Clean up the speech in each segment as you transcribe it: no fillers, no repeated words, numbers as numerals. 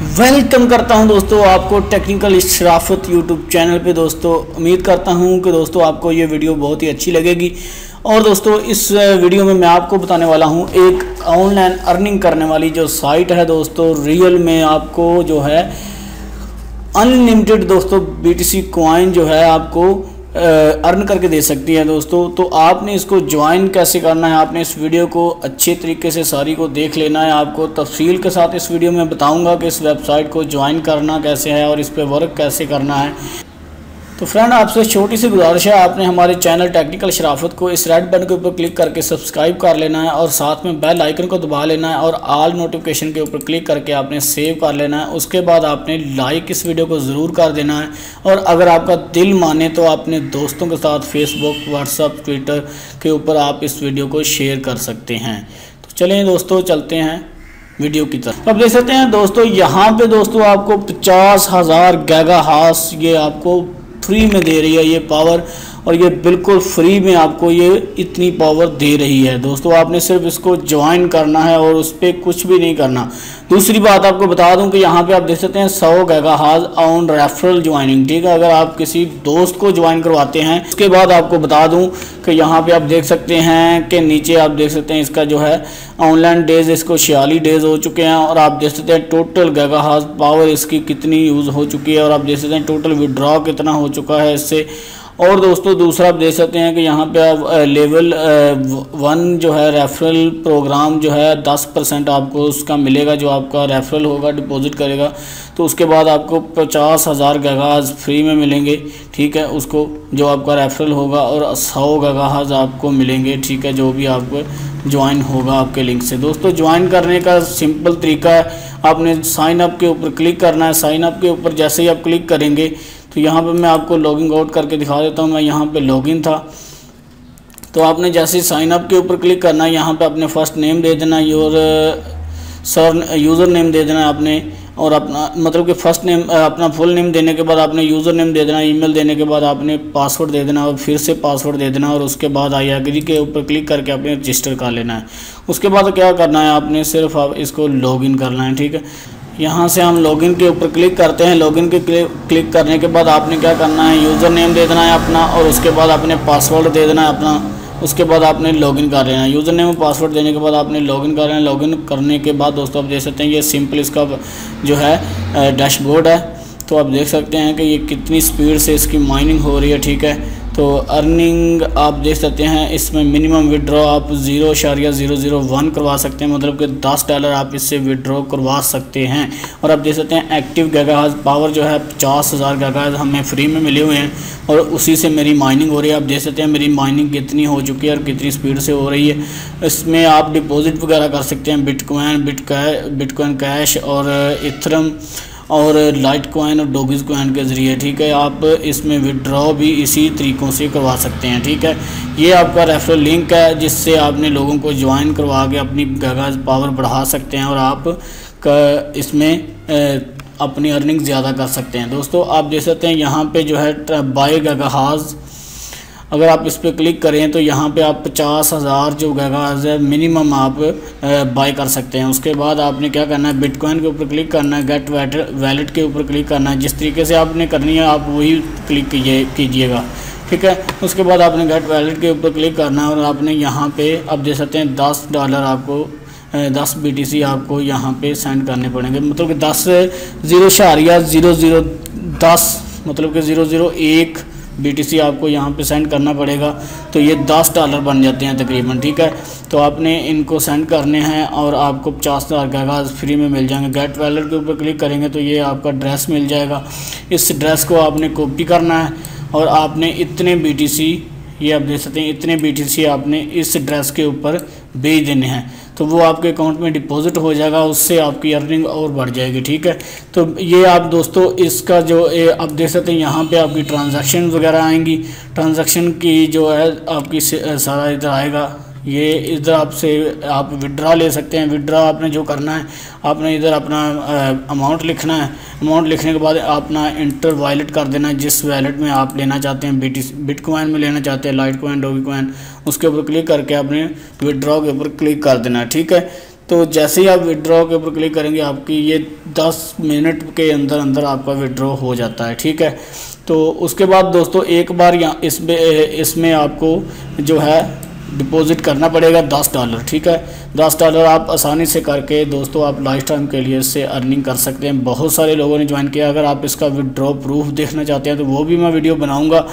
Welcome करता हूं दोस्तों आपको टेक्निकल शराफत यूट्यूब चैनल पे। दोस्तों उम्मीद करता हूं कि दोस्तों आपको ये वीडियो बहुत ही अच्छी लगेगी। और दोस्तों इस वीडियो में मैं आपको बताने वाला हूं एक ऑनलाइन अर्निंग करने वाली जो साइट है दोस्तों। रियल में आपको जो है अनलिमिटेड दोस्तों BTC कॉइन जो है आपको अर्न करके दे सकती है दोस्तों। तो आपने इसको ज्वाइन कैसे करना है, आपने इस वीडियो को अच्छे तरीके से सारी को देख लेना है। आपको तफसील के साथ इस वीडियो में बताऊंगा कि इस वेबसाइट को ज्वाइन करना कैसे है और इस पर वर्क कैसे करना है। तो फ्रेंड आपसे छोटी सी गुजारिश है, आपने हमारे चैनल टेक्निकल शराफत को इस रेड बटन के ऊपर क्लिक करके सब्सक्राइब कर लेना है और साथ में बेल आइकन को दबा लेना है और ऑल नोटिफिकेशन के ऊपर क्लिक करके आपने सेव कर लेना है। उसके बाद आपने लाइक इस वीडियो को ज़रूर कर देना है और अगर आपका दिल माने तो अपने दोस्तों के साथ फेसबुक, व्हाट्सअप, ट्विटर के ऊपर आप इस वीडियो को शेयर कर सकते हैं। तो चलें दोस्तों चलते हैं वीडियो की तरफ। अब देख सकते हैं दोस्तों यहाँ पे दोस्तों आपको 50,000 गीगाहर्ट्ज़ ये आपको फ्री में दे रही है ये पावर, और ये बिल्कुल फ्री में आपको ये इतनी पावर दे रही है दोस्तों। आपने सिर्फ इसको ज्वाइन करना है और उस पर कुछ भी नहीं करना। दूसरी बात आपको बता दूं कि यहाँ पे आप देख सकते हैं 100 गीगाहर्ट्ज़ ऑन रेफरल ज्वाइनिंग, ठीक है। अगर आप किसी दोस्त को ज्वाइन करवाते हैं उसके बाद आपको बता दूं कि यहाँ पे आप देख सकते हैं कि नीचे आप देख सकते हैं इसका जो है ऑनलाइन डेज इसको 46 डेज हो चुके हैं और आप देख सकते हैं टोटल गीगाहर्ट्ज़ पावर इसकी कितनी यूज़ हो चुकी है और आप देख सकते हैं टोटल विड्रॉ कितना हो चुका है इससे। और दोस्तों दूसरा आप देख सकते हैं कि यहाँ पे आप लेवल 1 जो है रेफरल प्रोग्राम जो है 10% आपको उसका मिलेगा जो आपका रेफरल होगा, डिपॉजिट करेगा। तो उसके बाद आपको 50,000 गीगाहर्ट्ज़ फ्री में मिलेंगे, ठीक है, उसको जो आपका रेफरल होगा, और 100 गीगाहर्ट्ज़ आपको मिलेंगे, ठीक है, जो भी आपको ज्वाइन होगा आपके लिंक से। दोस्तों ज्वाइन करने का सिंपल तरीका है, आपने साइन अप के ऊपर क्लिक करना है। साइन अप के ऊपर जैसे ही आप क्लिक करेंगे तो यहाँ पे मैं आपको लॉगिंग आउट करके दिखा देता हूँ। मैं यहाँ पे लॉगिन था, तो आपने जैसे ही साइन अप के ऊपर क्लिक करना है, यहाँ पे अपने फर्स्ट नेम दे देना, यूज़र नेम दे देना आपने, और अपना मतलब कि फर्स्ट नेम अपना फुल नेम देने के बाद आपने यूज़र नेम दे देना। ईमेल देने के बाद आपने पासवर्ड दे देना और फिर से पासवर्ड दे देना और उसके बाद आई एग्री के ऊपर क्लिक करके आपने रजिस्टर कर लेना है। उसके बाद क्या करना है, आपने सिर्फ आप इसको लॉगिन करना है, ठीक है। यहाँ से हम लॉगिन के ऊपर क्लिक करते हैं। लॉगिन के क्लिक करने के बाद आपने क्या करना है, यूज़र नेम दे देना है अपना और उसके बाद आपने पासवर्ड दे देना है अपना। उसके बाद आपने लॉगिन कर लेना है। यूज़र नेम और पासवर्ड देने के बाद आपने लॉगिन कर लेना है। लॉगिन करने के बाद दोस्तों आप देख सकते हैं ये सिंपल इसका जो है डैशबोर्ड है। तो आप देख सकते हैं कि ये कितनी स्पीड से इसकी माइनिंग हो रही है, ठीक है। तो अर्निंग आप देख सकते हैं इसमें मिनिमम विड्रॉ आप 0.001 करवा सकते हैं, मतलब कि $10 आप इससे विड्रॉ करवा सकते हैं। और आप देख सकते हैं एक्टिव गीगाहर्ट्ज़ पावर जो है 50,000 गीगाहर्ट्ज़ हमें फ्री में मिले हुए हैं और उसी से मेरी माइनिंग हो रही है। आप देख सकते हैं मेरी माइनिंग कितनी हो चुकी है और कितनी स्पीड से हो रही है। इसमें आप डिपॉजिट वगैरह कर सकते हैं बिटकॉइन कैश और इथरम और लाइट कॉइन और डॉगीज कॉइन के ज़रिए, ठीक है। आप इसमें विड्रॉ भी इसी तरीक़ों से करवा सकते हैं, ठीक है। ये आपका रेफरल लिंक है जिससे आपने लोगों को ज्वाइन करवा के अपनी गीगाहर्ट्ज़ पावर बढ़ा सकते हैं और आप इसमें अपनी अर्निंग ज़्यादा कर सकते हैं। दोस्तों आप देख सकते हैं यहाँ पे जो है बाय गीगाहर्ट्ज़, अगर आप इस पर क्लिक करें तो यहाँ पे आप 50,000 जो गीगाहर्ट्ज़ है मिनिमम आप बाय कर सकते हैं। उसके बाद आपने क्या करना है, बिटकॉइन के ऊपर क्लिक करना है, गेट वैलेट के ऊपर क्लिक करना है। जिस तरीके से आपने करनी है आप वही क्लिक कीजिएगा, ठीक है। उसके बाद आपने गेट वैलेट के ऊपर क्लिक करना है और आपने यहाँ पे आप देख सकते हैं $10 आपको 10 BTC आपको यहाँ पे सेंड करने पड़ेंगे, मतलब कि 10 मतलब कि 001 BTC आपको यहाँ पे सेंड करना पड़ेगा। तो ये $10 बन जाते हैं तकरीबन, ठीक है। तो आपने इनको सेंड करने हैं और आपको 50,000 गीगाहर्ट्ज़ फ्री में मिल जाएंगे। गेट वैलेट के ऊपर क्लिक करेंगे तो ये आपका ड्रेस मिल जाएगा। इस ड्रेस को आपने कॉपी करना है और आपने इतने BTC, ये आप देख सकते हैं इतने BTC आपने इस ड्रेस के ऊपर भेज देने हैं, तो वो आपके अकाउंट में डिपॉजिट हो जाएगा, उससे आपकी अर्निंग और बढ़ जाएगी, ठीक है। तो ये आप दोस्तों इसका जो आप देख सकते हैं यहाँ पे आपकी ट्रांजैक्शन वगैरह आएंगी। ट्रांजैक्शन की जो है आपकी सारा इधर आएगा, ये इधर आपसे आप विड्रा ले सकते हैं। विड्रा आपने जो करना है, आपने इधर अपना अमाउंट लिखना है। अमाउंट लिखने के बाद अपना इंटर वॉलेट कर देना है, जिस वॉलेट में आप लेना चाहते हैं, बिटकॉइन में लेना चाहते हैं, लाइट कॉइन, डॉगी कॉइन, उसके ऊपर क्लिक करके आपने विड्रॉ के ऊपर क्लिक कर देना है, ठीक है। तो जैसे ही आप विड्रॉ के ऊपर क्लिक करेंगे आपकी ये 10 मिनट के अंदर अंदर आपका विड्रॉ हो जाता है, ठीक है। तो उसके बाद दोस्तों एक बार यहाँ इसमें आपको जो है डिपॉजिट करना पड़ेगा $10, ठीक है। $10 आप आसानी से करके दोस्तों आप लाइफ टाइम के लिए इससे अर्निंग कर सकते हैं। बहुत सारे लोगों ने ज्वाइन किया। अगर आप इसका विड्रॉ प्रूफ देखना चाहते हैं तो वो भी मैं वीडियो बनाऊंगा,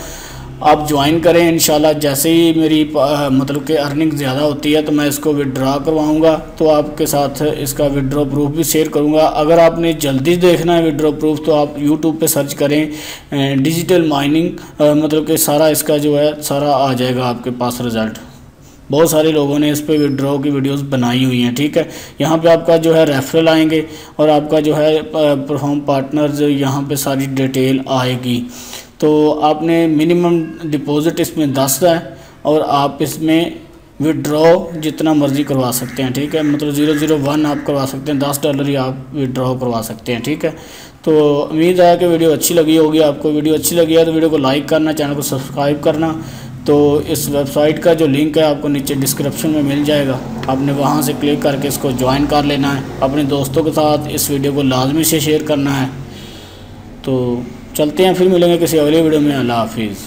आप ज्वाइन करें इंशाल्लाह। जैसे ही मेरी मतलब कि अर्निंग ज़्यादा होती है तो मैं इसको विड्रॉ करवाऊंगा, तो आपके साथ इसका विड्रॉ प्रूफ भी शेयर करूंगा। अगर आपने जल्दी देखना है विड्रॉ प्रूफ तो आप यूट्यूब पे सर्च करें डिजिटल माइनिंग, मतलब कि सारा इसका जो है सारा आ जाएगा आपके पास रिज़ल्ट। बहुत सारे लोगों ने इस पे विड्रॉ की वीडियोस बनाई हुई हैं, ठीक है। यहाँ पे आपका जो है रेफरल आएंगे और आपका जो है परफॉर्म पार्टनर्स, यहाँ पे सारी डिटेल आएगी। तो आपने मिनिमम डिपॉजिट इसमें 10 है और आप इसमें विड्रॉ जितना मर्ज़ी करवा सकते हैं, ठीक है। मतलब 001 आप करवा सकते हैं, $10 ही आप विड्रॉ करवा सकते हैं, ठीक है। तो उम्मीद है कि वीडियो अच्छी लगी होगी आपको। वीडियो अच्छी लगी है तो वीडियो को लाइक करना, चैनल को सब्सक्राइब करना। तो इस वेबसाइट का जो लिंक है आपको नीचे डिस्क्रिप्शन में मिल जाएगा, आपने वहां से क्लिक करके इसको ज्वाइन कर लेना है। अपने दोस्तों के साथ इस वीडियो को लाजमी से शेयर करना है। तो चलते हैं, फिर मिलेंगे किसी अगले वीडियो में। अल्लाह हाफिज़।